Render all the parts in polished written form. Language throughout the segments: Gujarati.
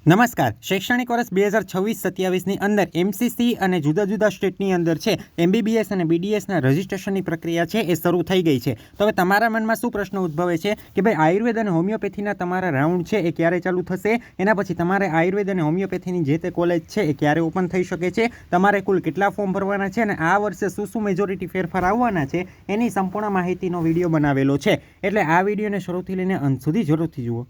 નમસ્કાર. શૈક્ષણિક વર્ષ 2026-27ની અંદર એમસીસી અને જુદા જુદા સ્ટેટની અંદર છે એમબીબીએસ અને બીડીએસના રજિસ્ટ્રેશનની પ્રક્રિયા છે એ શરૂ થઈ ગઈ છે. તો હવે તમારા મનમાં શું પ્રશ્ન ઉદ્ભવે છે કે ભાઈ આયુર્વેદ અને હોમિયોપેથીના તમારા રાઉન્ડ છે એ ક્યારે ચાલુ થશે, એના પછી તમારે આયુર્વેદ અને હોમિયોપેથીની જે તે કોલેજ છે એ ક્યારે ઓપન થઈ શકે છે, તમારે કુલ કેટલા ફોર્મ ભરવાના છે અને આ વર્ષે શું શું મેજોરિટી ફેરફાર આવવાના છે એની સંપૂર્ણ માહિતીનો વિડીયો બનાવેલો છે. એટલે આ વિડીયોને શરૂથી લઈને અંત સુધી જરૂરથી જુઓ.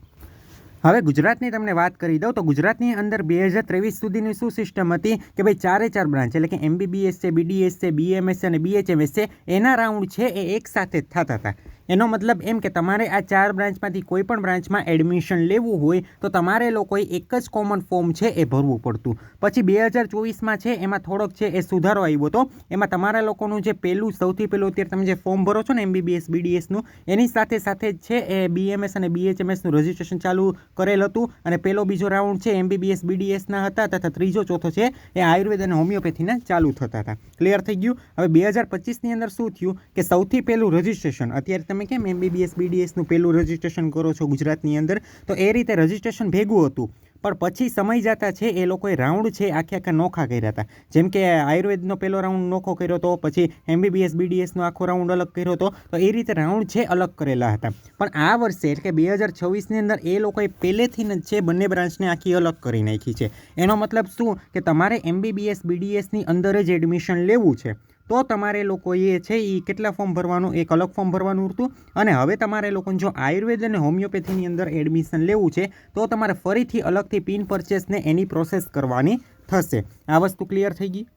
હવે ગુજરાતની તમને વાત કરી દઉં તો ગુજરાતની અંદર 2023 સુધીની શું સિસ્ટમ હતી કે ભાઈ 4 બ્રાન્ચ એટલે કે એમબીબીએસ છે, બીડીએસ છે, બીએમએસ અને બીએચએમએસ છે એના રાઉન્ડ છે એ એક સાથે જ થતા હતા. એનો મતલબ એમ કે તમારે આ 4 બ્રાન્ચમાંથી કોઈ પણ બ્રાન્ચમાં એડમિશન લેવું હોય તો તમારે લોકોએ એક જ કોમન ફોર્મ છે એ ભરવું પડતું. પછી 2024માં છે એમાં થોડોક છે એ સુધારો આવ્યો હતો. એમાં તમારા લોકોનું જે સૌથી પહેલું અત્યારે તમે જે ફોર્મ ભરો છો ને એમબીબીએસ બીડીએસનું એની સાથે સાથે જ છે એ બીએમએસ અને બીએચએમએસનું રજિસ્ટ્રેશન ચાલુ કરેલ હતું અને પહેલો બીજો રાઉન્ડ છે એમબીબીએસ બીડીએસના હતા તથા ત્રીજો ચોથો છે એ આયુર્વેદ અને હોમિયોપેથીના ચાલુ થતા હતા. ક્લિયર થઈ ગયું. હવે 2025ની અંદર શું થયું કે સૌથી પહેલું રજિસ્ટ્રેશન અત્યારે તમે કેમ એમબીબીએસ બીડીએસનું પહેલું રજિસ્ટ્રેશન કરો છો ગુજરાતની અંદર, તો એ રીતે રજિસ્ટ્રેશન ભેગું હતું. પણ પછી સમય જતા છે એ લોકોએ રાઉન્ડ છે આખા નોખા કર્યા હતા. જેમ કે આયુર્વેદનો પહેલો રાઉન્ડ નોખો કર્યો હતો, પછી એમબીબીએસ બીડીએસનો આખો રાઉન્ડ અલગ કર્યો હતો. તો એ રીતે રાઉન્ડ છે અલગ કરેલા હતા. પણ આ વર્ષે એટલે કે 2026ની અંદર એ લોકોએ પહેલેથી જ છે બંને બ્રાન્ચને આખી અલગ કરી નાખી છે. એનો મતલબ શું કે તમારે એમબીબીએસ બીડીએસની અંદર જ એડમિશન લેવું છે તો તમારે લોકોએ છે એ કેટલા ફોર્મ ભરવાનું, એક અલગ ફોર્મ ભરવાનું હતું. અને હવે તમારે લોકોને જો આયુર્વેદ અને હોમિયોપેથીની અંદર એડમિશન લેવું છે તો તમારે ફરીથી અલગથી પિન પરચેસને એની પ્રોસેસ કરવાની થશે. આ વસ્તુ ક્લિયર થઈ ગઈ.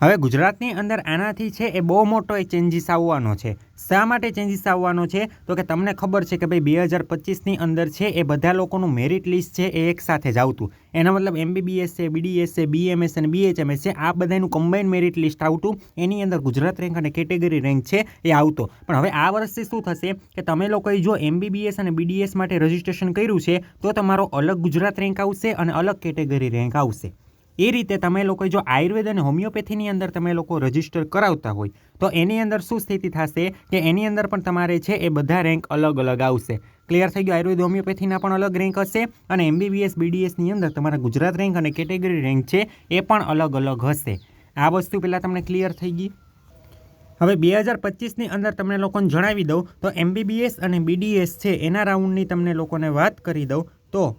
હવે ગુજરાતની અંદર આનાથી છે એ બહુ મોટો એ ચેન્જીસ આવવાનો છે. શા માટે ચેન્જીસ આવવાનો છે તો કે તમને ખબર છે કે ભાઈ 2025ની અંદર છે એ બધા લોકોનું મેરિટ લિસ્ટ છે એ એક સાથે જ આવતું. એનો મતલબ એમબીબીએસ છે, બીડીએસ છે, બીએમએસ અને બીએચએમએસ છે આ બધાનું કમ્બાઇન્ડ મેરિટ લિસ્ટ આવતું. એની અંદર ગુજરાત રેન્ક અને કેટેગરી રેન્ક છે એ આવતો. પણ હવે આ વર્ષે શું થશે કે તમે લોકોએ જો એમબીબીએસ અને બીડીએસ માટે રજિસ્ટ્રેશન કર્યું છે તો તમારો અલગ ગુજરાત રેન્ક આવશે અને અલગ કેટેગરી રેન્ક આવશે. એ રીતે તમે લોકો જો આયુર્વેદ અને હોમિયોપેથીની અંદર તમે લોકો રજિસ્ટર કરાવતા હોય તો એની અંદર શું સ્થિતિ થશે કે એની અંદર પણ તમારે છે એ બધા રેન્ક અલગ અલગ આવશે. ક્લિયર થઈ ગયું. આયુર્વેદ હોમિયોપેથીના પણ અલગ રેન્ક હશે અને એમબીબીએસ બીડીએસની અંદર તમારા ગુજરાત રેન્ક અને કેટેગરી રેન્ક છે એ પણ અલગ અલગ હશે. આ વસ્તુ પહેલાં તમને ક્લિયર થઈ ગઈ. હવે 2025ની અંદર તમને લોકોને જણાવી દઉં તો એમબીબીએસ અને બીડીએસ છે એના રાઉન્ડની તમને લોકોને વાત કરી દઉં તો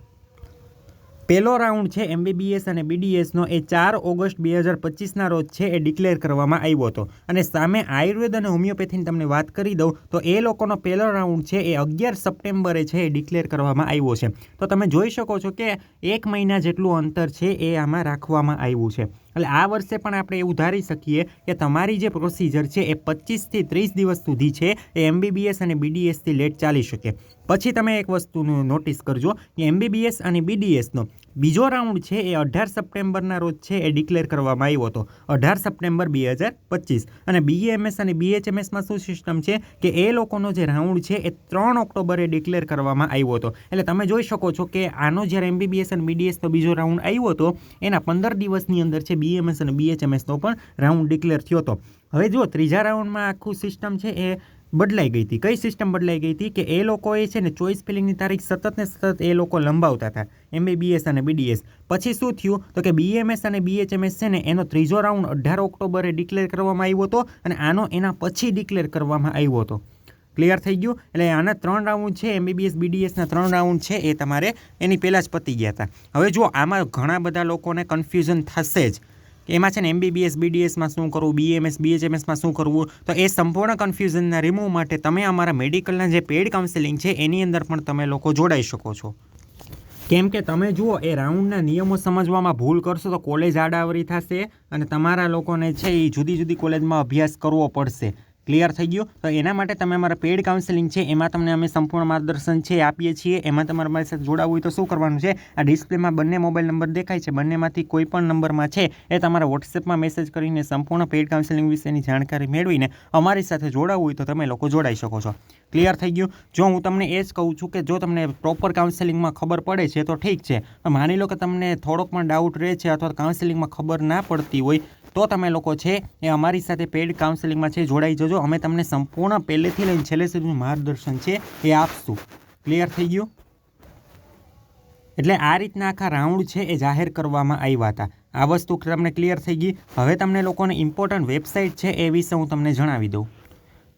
પહેલો રાઉન્ડ છે એમબીબીએસ અને બીડીએસનો એ 4 ઓગસ્ટ 2025ના રોજ છે એ ડિક્લેર કરવામાં આવ્યો હતો. અને સામે આયુર્વેદ અને હોમિયોપેથીની તમને વાત કરી દઉં તો એ લોકોનો પહેલો રાઉન્ડ છે એ 11 સપ્ટેમ્બરે છે એ ડિક્લેર કરવામાં આવ્યો છે. તો તમે જોઈ શકો છો કે 1 મહિના જેટલું અંતર છે એ આમાં રાખવામાં આવ્યું છે. એટલે આ વર્ષે પણ આપણે એવું ધારી શકીએ કે તમારી જે પ્રોસિજર છે એ 25થી 30 દિવસ સુધી છે એ એમબીબીએસ અને બીડીએસથી લેટ ચાલી શકે. પછી તમે એક વસ્તુનું નોટિસ કરજો કે એમબીબીએસ અને બીડીએસનો બીજો રાઉન્ડ છે એ 18 સપ્ટેમ્બરના રોજ છે એ ડિક્લેર કરવામાં આવ્યો હતો. 18 સપ્ટેમ્બર 2025. અને બીએમએસ અને બીએચએમએસમાં શું સિસ્ટમ છે કે એ લોકોનો જે રાઉન્ડ છે એ 3 ઓક્ટોબરે ડિક્લેર કરવામાં આવ્યો હતો. એટલે તમે જોઈ શકો છો કે આનો જ્યારે એમબીબીએસ અને બીડીએસનો બીજો રાઉન્ડ આવ્યો હતો એના 15 દિવસની અંદર છે બીએમએસ અને બીએચએમએસનો પણ રાઉન્ડ ડિક્લેર થયો હતો. હવે જો ત્રીજા રાઉન્ડમાં આખું સિસ્ટમ છે એ બદલાઈ ગઈ હતી. કઈ સિસ્ટમ બદલાઈ ગઈ હતી કે એ લોકોએ છે ને ચોઇસ ફિલિંગની તારીખ સતત એ લોકો લંબાવતા હતા એમબીબીએસ અને બીડીએસ. પછી શું થયું તો કે બીએમએસ અને બીએચએમએસ છે ને એનો ત્રીજો રાઉન્ડ 18 ઓક્ટોબરે ડિક્લેર કરવામાં આવ્યો હતો અને આનો એના પછી ડિક્લેર કરવામાં આવ્યો હતો. ક્લિયર થઈ ગયું. એટલે આના 3 રાઉન્ડ છે એમબીબીએસ બીડીએસના 3 રાઉન્ડ છે એ તમારે એની પહેલાં જ પતી ગયા હતા. હવે જો આમાં ઘણા બધા લોકોને કન્ફ્યુઝન થશે જ કે એમાં છે ને એમબીબીએસ બીડીએસમાં શું કરવું, બીએમએસ બીએચએમએસમાં શું કરવું. તો એ સંપૂર્ણ કન્ફ્યુઝનના રિમૂવ માટે તમે અમારા મેડિકલના જે પેઇડ કાઉન્સેલિંગ છે એની અંદર પણ તમે લોકો જોડાઈ શકો છો. કેમ કે તમે જુઓ એ રાઉન્ડના નિયમો સમજવામાં ભૂલ કરશો તો કોલેજ આડાવરી થશે અને તમારા લોકોને છે એ જુદી જુદી કોલેજમાં અભ્યાસ કરવો પડશે. ક્લિયર થઈ ગયું. તો એના માટે તમે અમારા પેઇડ કાઉન્સેલિંગ છે એમાં તમને અમે સંપૂર્ણ માર્ગદર્શન છે આપીએ છીએ. એમાં તમારે મારી સાથે જોડાવવું હોય તો શું કરવાનું છે, આ ડિસ્પ્લેમાં બંને મોબાઈલ નંબર દેખાય છે, બંનેમાંથી કોઈ પણ નંબરમાં છે એ તમારા વોટ્સએપમાં મેસેજ કરીને સંપૂર્ણ પેઇડ કાઉન્સેલિંગ વિશેની જાણકારી મેળવીને અમારી સાથે જોડાવવું હોય તો તમે લોકો જોડાઈ શકો છો. ક્લિયર થઈ ગયું. જો હું તમને એ જ કહું છું કે જો તમને પ્રોપર કાઉન્સેલિંગમાં ખબર પડે છે તો ઠીક છે. માની લો કે તમને થોડોક પણ ડાઉટ રહે છે અથવા કાઉન્સેલિંગમાં ખબર ના પડતી હોય તો તમે લોકો છે એ અમારી સાથે પેઇડ કાઉન્સેલિંગમાં છે જોડાઈ જજો. અમે તમને સંપૂર્ણ પહેલેથી લઈને છેલ્લે સુધીનું માર્ગદર્શન છે એ આપશું. ક્લિયર થઈ ગયું. એટલે આ રીતના આખા રાઉન્ડ છે એ જાહેર કરવામાં આવ્યા હતા. આ વસ્તુ તમને ક્લિયર થઈ ગઈ. હવે તમને લોકોને ઇમ્પોર્ટન્ટ વેબસાઇટ છે એ વિશે હું તમને જણાવી દઉં.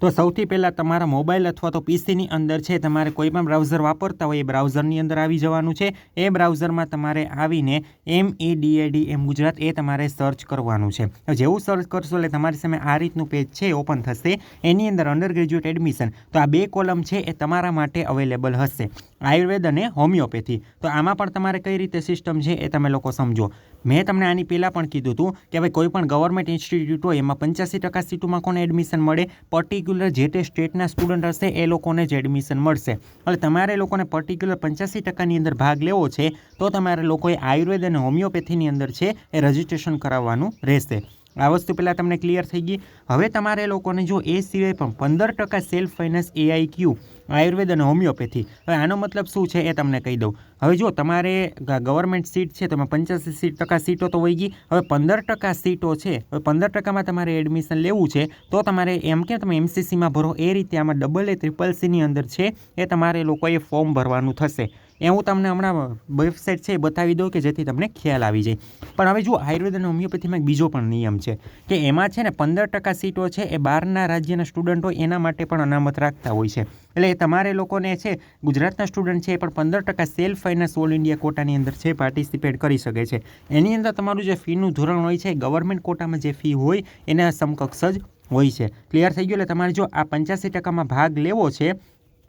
તો સૌથી પહેલાં તમારા મોબાઈલ અથવા તો પીસીની અંદર છે તમારે કોઈ પણ બ્રાઉઝર વાપરતા હોય એ બ્રાઉઝરની અંદર આવી જવાનું છે. એ બ્રાઉઝરમાં તમારે આવીને MEDADM ગુજરાત એ તમારે સર્ચ કરવાનું છે. જેવું સર્ચ કરશો એટલે તમારી સામે આ રીતનું પેજ છે ઓપન થશે. એની અંદર અંડર ગ્રેજ્યુએટ એડમિશન તો આ 2 કોલમ છે એ તમારા માટે અવેલેબલ હશે, આયુર્વેદ અને હોમિયોપેથી. તો આમાં પણ તમારે કઈ રીતે સિસ્ટમ છે એ તમે લોકો સમજો. મેં તમને આની પહેલાં પણ કીધું હતું કે ભાઈ કોઈ પણ ગવર્મેન્ટ ઇન્સ્ટિટ્યૂટ હોય એમાં 85% સીટોમાં કોને એડમિશન મળે, પર્ટિક્યુલર જે તે સ્ટેટના સ્ટુડન્ટ હશે એ લોકોને જ એડમિશન મળશે. એટલે તમારે લોકોને પર્ટિક્યુલર 85%ની અંદર ભાગ લેવો છે તો તમારે લોકોએ આયુર્વેદ અને હોમિયોપેથીની અંદર છે એ રજિસ્ટ્રેશન કરાવવાનું રહેશે. આ વસ્તુ પહેલાં તમને ક્લિયર થઈ ગઈ. હવે તમારે લોકોને જો એ સિવાય પણ 15% સેલ્ફ ફાઇનાન્સ AIQ આયુર્વેદ અને હોમિયોપેથી. હવે આનો મતલબ શું છે એ તમને કહી દઉં. હવે જો તમારે ગવર્મેન્ટ સીટ છે તમે 85% સીટો તો વહી ગઈ. હવે 15% સીટો છે, હવે 15%માં તમારે એડમિશન લેવું છે તો તમારે એમ કે તમે MCCમાં ભરો એ રીતે આમાં AACCCની અંદર છે એ તમારે લોકોએ ફોર્મ ભરવાનું થશે. એ હું તમને હમણાં વેબસાઇટ છે એ બતાવી દઉં કે જેથી તમને ખ્યાલ આવી જાય. પણ હવે જો આયુર્વેદ અને હોમિયોપેથીમાં એક બીજો પણ નિયમ છે કે એમાં છે ને 15% સીટો છે એ બહારના રાજ્યના સ્ટુડન્ટ હોય એના માટે પણ અનામત રાખતા હોય છે. એટલે તમારે લોકોને છે ગુજરાતના સ્ટુડન્ટ છે એ પણ 15% સેલ્ફ ફાઇનાન્સ ઓલ ઇન્ડિયા કોટાની અંદર છે પાર્ટિસિપેટ કરી શકે છે. એની અંદર તમારું જે ફીનું ધોરણ હોય છે ગવર્મેન્ટ કોટામાં જે ફી હોય એના સમકક્ષ જ હોય છે. ક્લિયર થઈ ગયું? એટલે તમારે જો આ 85%માં ભાગ લેવો છે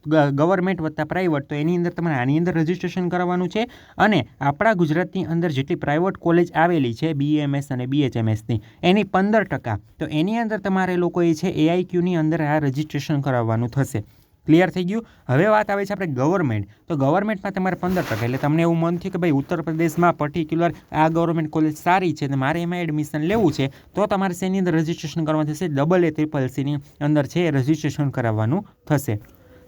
ગવર્મેન્ટ વત્તા પ્રાઇવેટ તો એની અંદર તમારે આની અંદર રજિસ્ટ્રેશન કરાવવાનું છે. અને આપણા ગુજરાતની અંદર જેટલી પ્રાઇવેટ કોલેજ આવેલી છે BAMS અને BHMSની એની 15%, તો એની અંદર તમારે લોકોએ છે AIQની અંદર આ રજિસ્ટ્રેશન કરાવવાનું થશે. ક્લિયર થઈ ગયું? હવે વાત આવે છે આપણે ગવર્મેન્ટ. તો ગવર્મેન્ટમાં તમારે 15%, એટલે તમને એવું મન થયું કે ભાઈ ઉત્તર પ્રદેશમાં પર્ટિક્યુલર આ ગવર્મેન્ટ કોલેજ સારી છે અને મારે એમાં એડમિશન લેવું છે તો તમારે શેની અંદર રજિસ્ટ્રેશન કરવાનું થશે? AACCCની અંદર છે એ રજિસ્ટ્રેશન કરાવવાનું થશે.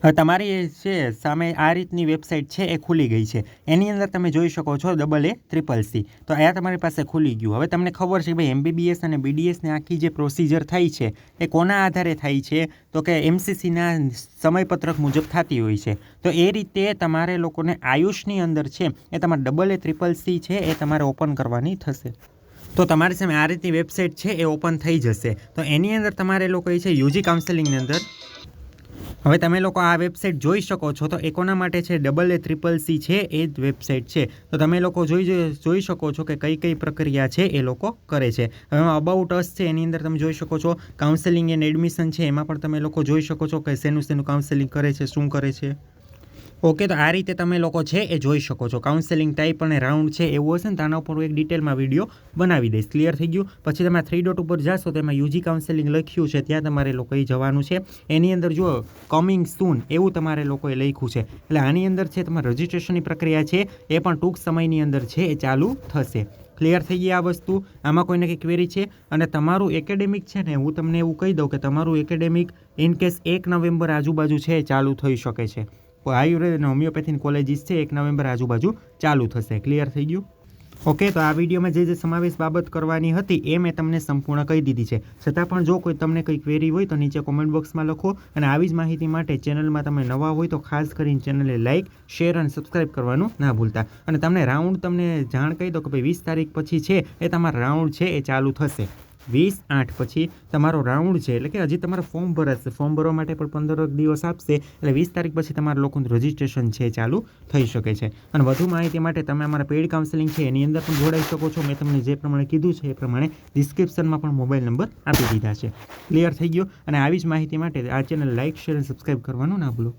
હવે તમારી છે સામે આ રીતની વેબસાઇટ છે એ ખુલી ગઈ છે. એની અંદર તમે જોઈ શકો છો AACCC. તો આ તમારી પાસે ખુલી ગયું. હવે તમને ખબર છે કે ભાઈ MBBS અને BDSની આખી જે પ્રોસિજર થાય છે એ કોના આધારે થાય છે? તો કે MCCના સમયપત્રક મુજબ થતી હોય છે. તો એ રીતે તમારે લોકોને આયુષની અંદર છે એ તમારે AACCC છે એ તમારે ઓપન કરવાની થશે. તો તમારી સામે આ રીતની વેબસાઇટ છે એ ઓપન થઈ જશે. તો એની અંદર તમારે લોકો છે UG કાઉન્સેલિંગની અંદર હવે તમે લોકો આ વેબસાઇટ જોઈ શકો છો. તો એ કોના માટે છે? AACCC છે એ જ વેબસાઇટ છે. તો તમે લોકો જોઈ શકો છો કે કઈ પ્રક્રિયા છે એ લોકો કરે છે. હવે અબાઉટ અસ છે એની અંદર તમે જોઈ શકો છો કાઉન્સેલિંગ એન્ડ એડમિશન છે એમાં પણ તમે લોકો જોઈ શકો છો કે શેનું કાઉન્સેલિંગ કરે છે, શું કરે છે. ઓકે, તો આ રીતે તમે લોકો છે એ જોઈ શકો છો. કાઉન્સેલિંગ ટાઈપ અને રાઉન્ડ છે એવું હશે ને તો આના ઉપર હું એક ડિટેલમાં વિડીયો બનાવી દઈશ. ક્લિયર થઈ ગયું? પછી તમે 3 ડોટ ઉપર જશો તો એમાં UG કાઉન્સેલિંગ લખ્યું છે ત્યાં તમારે લોકોએ જવાનું છે. એની અંદર જો કમિંગ સૂન એવું તમારે લોકોએ લખ્યું છે. એટલે આની અંદર છે તમારે રજિસ્ટ્રેશનની પ્રક્રિયા છે એ પણ ટૂંક સમયની અંદર છે એ ચાલુ થશે. ક્લિયર થઈ ગઈ આ વસ્તુ? આમાં કોઈને કંઈ ક્વેરી છે? અને તમારું એકેડેમિક છે ને હું તમને એવું કહી દઉં કે તમારું એકેડેમિક ઇન કેસ 1 નવેમ્બર આજુબાજુ છે એ ચાલુ થઈ શકે છે. આયુર્વેદ અને હોમિયોપેથીની કોલેજીસ છે 1 નવેમ્બર આજુબાજુ ચાલુ થશે. ક્લિયર થઈ ગયું? ઓકે, તો આ વિડીયોમાં જે સમાવેશ બાબત કરવાની હતી એ મેં તમને સંપૂર્ણ કહી દીધી છે. છતાં પણ જો કોઈ તમને કંઈ ક્વેરી હોય તો નીચે કોમેન્ટ બોક્સમાં લખો. અને આવી જ માહિતી માટે ચેનલમાં તમે નવા હોય તો ખાસ કરીને ચેનલને લાઇક, શેર અને સબસ્ક્રાઈબ કરવાનું ના ભૂલતા. અને તમને રાઉન્ડ તમને જાણ કહી દો કે ભાઈ 20 તારીખ પછી છે એ તમારો રાઉન્ડ છે એ ચાલુ થશે. 20/8 પછી તમારો રાઉન્ડ છે એટલે કે હજી તમારે ફોર્મ ભરાશે. ફોર્મ ભરવા માટે પણ 15 દિવસ આપશે. એટલે 20 તારીખ પછી તમારા લોકોનું રજિસ્ટ્રેશન છે ચાલુ થઈ શકે છે. અને વધુ માહિતી માટે તમે અમારા પેઇડ કાઉન્સેલિંગ છે એની અંદર પણ જોડાઈ શકો છો. મેં તમને જે પ્રમાણે કીધું છે એ પ્રમાણે ડિસ્ક્રિપ્શનમાં પણ મોબાઈલ નંબર આપી દીધા છે. ક્લિયર થઈ ગયો? અને આવી જ માહિતી માટે આ ચેનલ લાઇક, શેર અને સબસ્ક્રાઈબ કરવાનું ના ભૂલો.